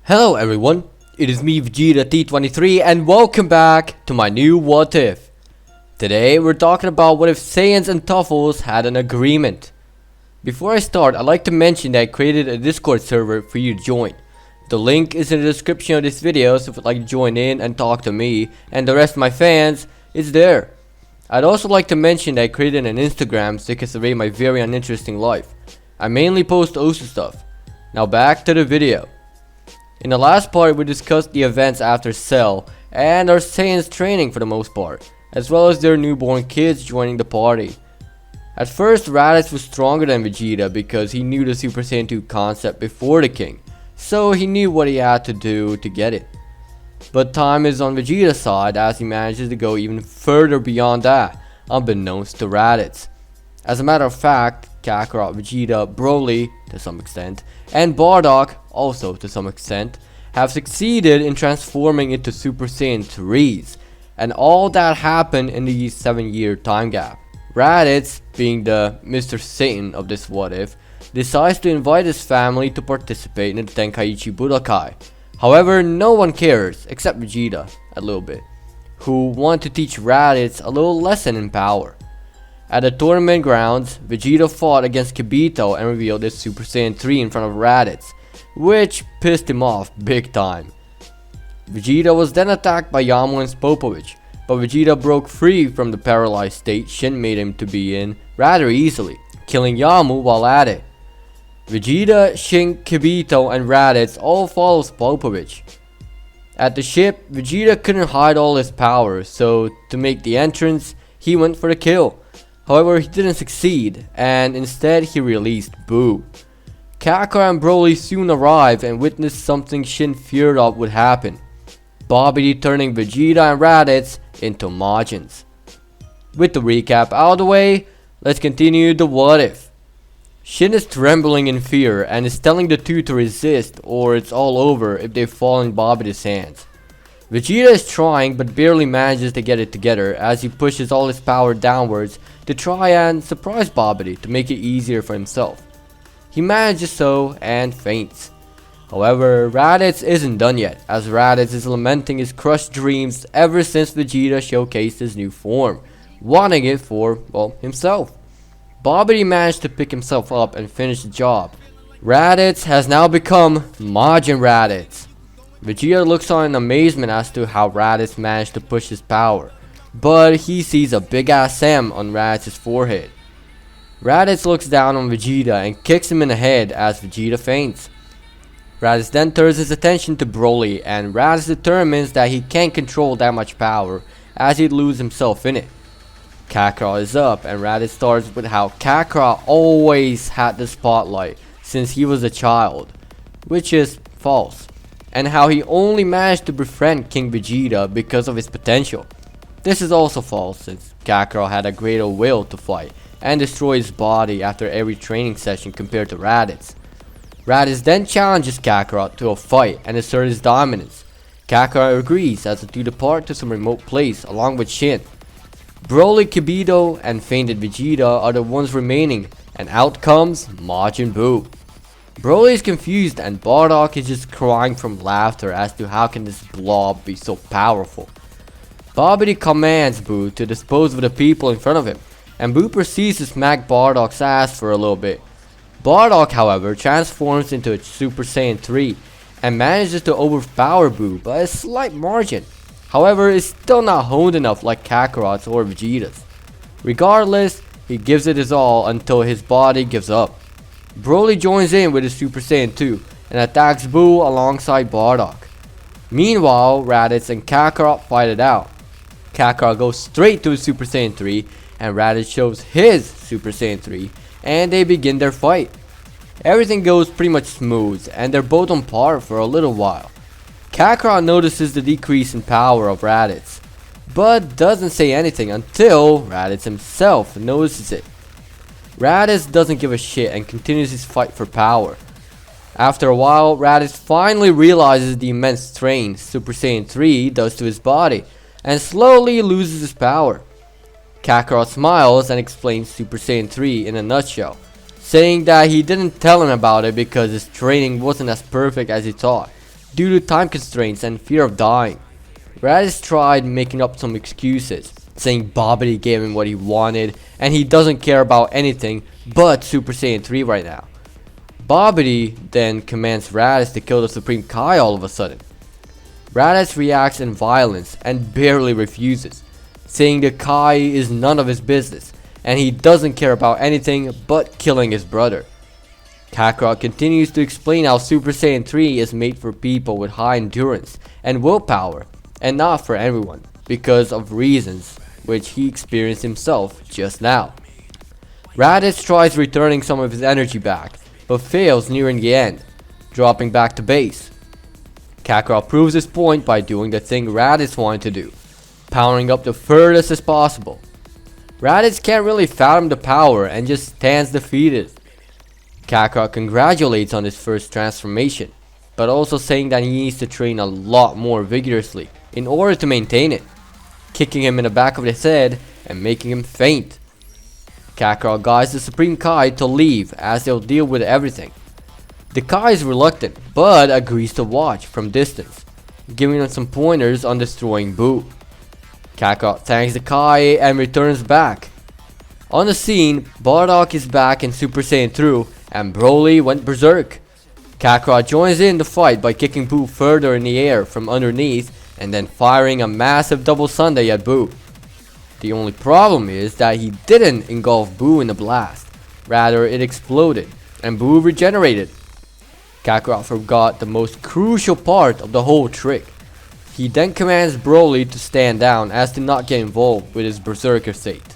Hello everyone, it is me Vegeta T23 and welcome back to my new What If. Today we're talking about what if Saiyans and Tuffles had an agreement. Before I start, I'd like to mention that I created a Discord server for you to join. The link is in the description of this video, so if you'd like to join in and talk to me and the rest of my fans, it's there. I'd also like to mention that I created an Instagram so you can survey my very uninteresting life. I mainly post Osu stuff. Now back to the video. In the last part, we discussed the events after Cell and our Saiyans training for the most part, as well as their newborn kids joining the party. At first, Raditz was stronger than Vegeta because he knew the Super Saiyan 2 concept before the King, so he knew what he had to do to get it. But time is on Vegeta's side as he manages to go even further beyond that, unbeknownst to Raditz. As a matter of fact, Kakarot, Vegeta, Broly, to some extent, and Bardock, also to some extent, have succeeded in transforming into Super Saiyan 3s, and all that happened in the 7-year time gap. Raditz, being the Mr. Satan of this what if, decides to invite his family to participate in the Tenkaichi Budokai. However, no one cares, except Vegeta, a little bit, who want to teach Raditz a little lesson in power. At the tournament grounds, Vegeta fought against Kibito and revealed his Super Saiyan 3 in front of Raditz, which pissed him off big time. Vegeta was then attacked by Yamo and Spopovich, but Vegeta broke free from the paralyzed state Shin made him to be in rather easily, killing Yamo while at it. Vegeta, Shin, Kibito, and Raditz all follow Spopovich. At the ship, Vegeta couldn't hide all his power, so to make the entrance, he went for the kill. However, he didn't succeed, and instead he released Boo. Kakarot and Broly soon arrived and witnessed something Shin feared of would happen: Babidi turning Vegeta and Raditz into Majins. With the recap out of the way, let's continue the what if. Shin is trembling in fear and is telling the two to resist or it's all over if they fall in Babidi's hands. Vegeta is trying but barely manages to get it together as he pushes all his power downwards to try and surprise Babidi to make it easier for himself. He manages so and faints. However, Raditz isn't done yet, as Raditz is lamenting his crushed dreams ever since Vegeta showcased his new form, wanting it for, well, himself. Babidi managed to pick himself up and finish the job. Raditz has now become Majin Raditz. Vegeta looks on in amazement as to how Raditz managed to push his power, but he sees a big ass M on Raditz's forehead. Raditz looks down on Vegeta and kicks him in the head as Vegeta faints. Raditz then turns his attention to Broly, and Raditz determines that he can't control that much power as he'd lose himself in it. Kakarot is up, and Raditz starts with how Kakarot always had the spotlight since he was a child, which is false, and how he only managed to befriend King Vegeta because of his potential. This is also false since Kakarot had a greater will to fight and destroy his body after every training session compared to Raditz. Raditz then challenges Kakarot to a fight and asserts his dominance. Kakarot agrees as the two depart to some remote place along with Shin. Broly, Kibito, and fainted Vegeta are the ones remaining, and out comes Majin Buu. Broly is confused and Bardock is just crying from laughter as to how can this blob be so powerful. Babidi commands Buu to dispose of the people in front of him, and Buu proceeds to smack Bardock's ass for a little bit. Bardock, however, transforms into a Super Saiyan 3 and manages to overpower Buu by a slight margin. However, it's still not honed enough like Kakarot's or Vegeta's. Regardless, he gives it his all until his body gives up. Broly joins in with his Super Saiyan 2 and attacks Buu alongside Bardock. Meanwhile, Raditz and Kakarot fight it out. Kakarot goes straight to his Super Saiyan 3 and Raditz shows his Super Saiyan 3 and they begin their fight. Everything goes pretty much smooth and they're both on par for a little while. Kakarot notices the decrease in power of Raditz, but doesn't say anything until Raditz himself notices it. Raditz doesn't give a shit and continues his fight for power. After a while, Raditz finally realizes the immense strain Super Saiyan 3 does to his body and slowly loses his power. Kakarot smiles and explains Super Saiyan 3 in a nutshell, saying that he didn't tell him about it because his training wasn't as perfect as he thought, due to time constraints and fear of dying. Raditz tried making up some excuses, saying Bobbity gave him what he wanted and he doesn't care about anything but Super Saiyan 3 right now. Bobbity then commands Raditz to kill the Supreme Kai all of a sudden. Raditz reacts in violence and barely refuses, saying the Kai is none of his business and he doesn't care about anything but killing his brother. Kakarot continues to explain how Super Saiyan 3 is made for people with high endurance and willpower and not for everyone because of reasons which he experienced himself just now. Raditz tries returning some of his energy back but fails nearing the end, dropping back to base. Kakarot proves his point by doing the thing Raditz wanted to do, powering up the furthest as possible. Raditz can't really fathom the power and just stands defeated. Kakarot congratulates on his first transformation, but also saying that he needs to train a lot more vigorously in order to maintain it, kicking him in the back of his head and making him faint. Kakarot guides the Supreme Kai to leave as they'll deal with everything. The Kai is reluctant but agrees to watch from distance, giving them some pointers on destroying Boo. Kakarot thanks the Kai and returns back. On the scene, Bardock is back in Super Saiyan 3 and Broly went berserk. Kakarot joins in the fight by kicking Boo further in the air from underneath and then firing a massive double sundae at Boo. The only problem is that he didn't engulf Boo in the blast, rather it exploded and Boo regenerated. Kakarot forgot the most crucial part of the whole trick. He then commands Broly to stand down as to not get involved with his berserker state.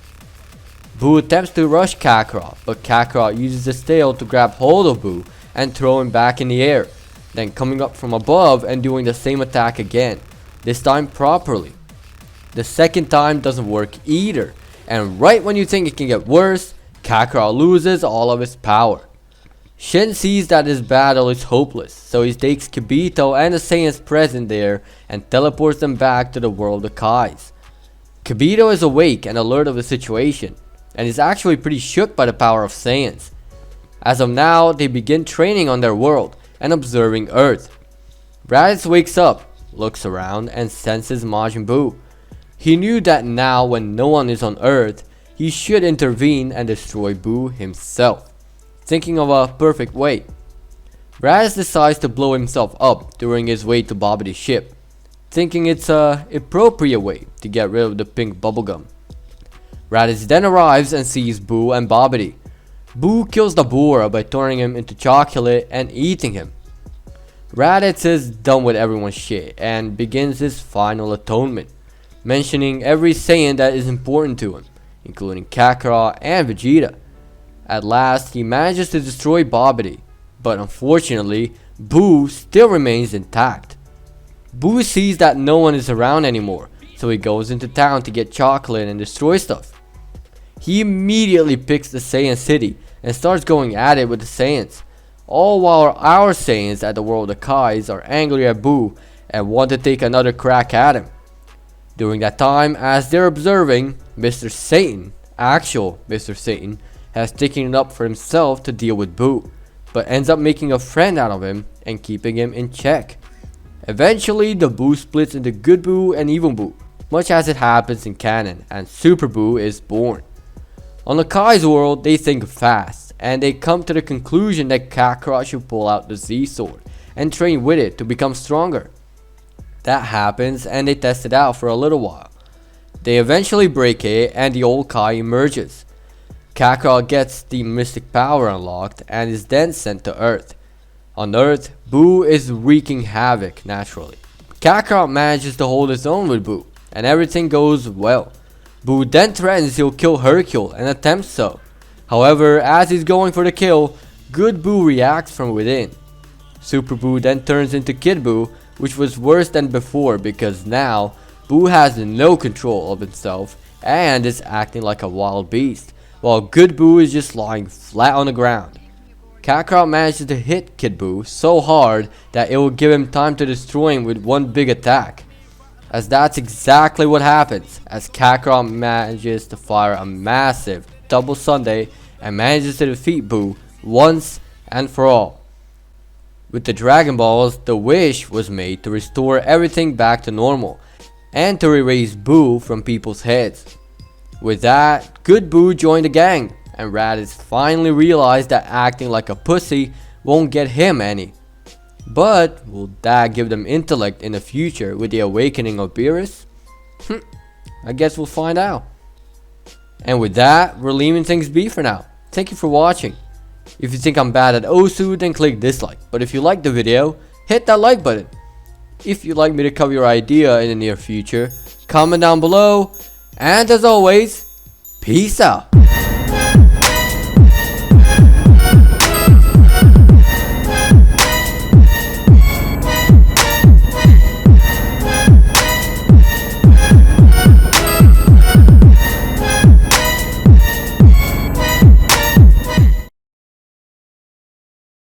Boo attempts to rush Kakarot, but Kakarot uses his tail to grab hold of Boo and throw him back in the air, then coming up from above and doing the same attack again, this time properly. The second time doesn't work either, and right when you think it can get worse, Kakarot loses all of his power. Shin sees that his battle is hopeless, so he takes Kibito and the Saiyans present there and teleports them back to the world of Kais. Kibito is awake and alert of the situation, and is actually pretty shook by the power of Saiyans. As of now, they begin training on their world and observing Earth. Raditz wakes up, looks around, and senses Majin Buu. He knew that now when no one is on Earth, he should intervene and destroy Buu himself, thinking of a perfect way. Raditz decides to blow himself up during his way to Bobbity's ship, thinking it's a appropriate way to get rid of the pink bubblegum. Raditz then arrives and sees Boo and Bobbity. Boo kills the boar by turning him into chocolate and eating him. Raditz is done with everyone's shit and begins his final atonement, mentioning every Saiyan that is important to him, including Kakarot and Vegeta. At last, he manages to destroy Bobbity, but unfortunately, Boo still remains intact. Boo sees that no one is around anymore, so he goes into town to get chocolate and destroy stuff. He immediately picks the Saiyan city and starts going at it with the Saiyans, all while our Saiyans at the world of Kais are angry at Boo and want to take another crack at him. During that time, as they're observing, Mr. Satan, actual Mr. Satan, has taken it up for himself to deal with Boo, but ends up making a friend out of him and keeping him in check. Eventually, the Boo splits into Good Boo and Evil Boo, much as it happens in canon, and Super Boo is born. On the Kai's world, they think fast, and they come to the conclusion that Kakarot should pull out the Z-Sword and train with it to become stronger. That happens, and they test it out for a little while. They eventually break it, and the old Kai emerges. Kakarot gets the mystic power unlocked and is then sent to Earth. On Earth, Boo is wreaking havoc naturally. Kakarot manages to hold his own with Boo, and everything goes well. Boo then threatens he'll kill Hercule and attempts so. However, as he's going for the kill, Good Boo reacts from within. Super Boo then turns into Kid Boo, which was worse than before because now Boo has no control of himself and is acting like a wild beast, while Good Boo is just lying flat on the ground. Kakarot manages to hit Kid Boo so hard that it will give him time to destroy him with one big attack. As that's exactly what happens, as Kakarot manages to fire a massive double sundae and manages to defeat Boo once and for all. With the Dragon Balls, the wish was made to restore everything back to normal and to erase Boo from people's heads. With that, good Boo joined the gang, and Raditz finally realized that acting like a pussy won't get him any. But will that give them intellect in the future with the awakening of Beerus? I guess we'll find out. And with that, we're leaving things be for now. Thank you for watching. If you think I'm bad at Osu, then click dislike. But if you liked the video, hit that like button. If you'd like me to cover your idea in the near future, comment down below. And as always, peace out.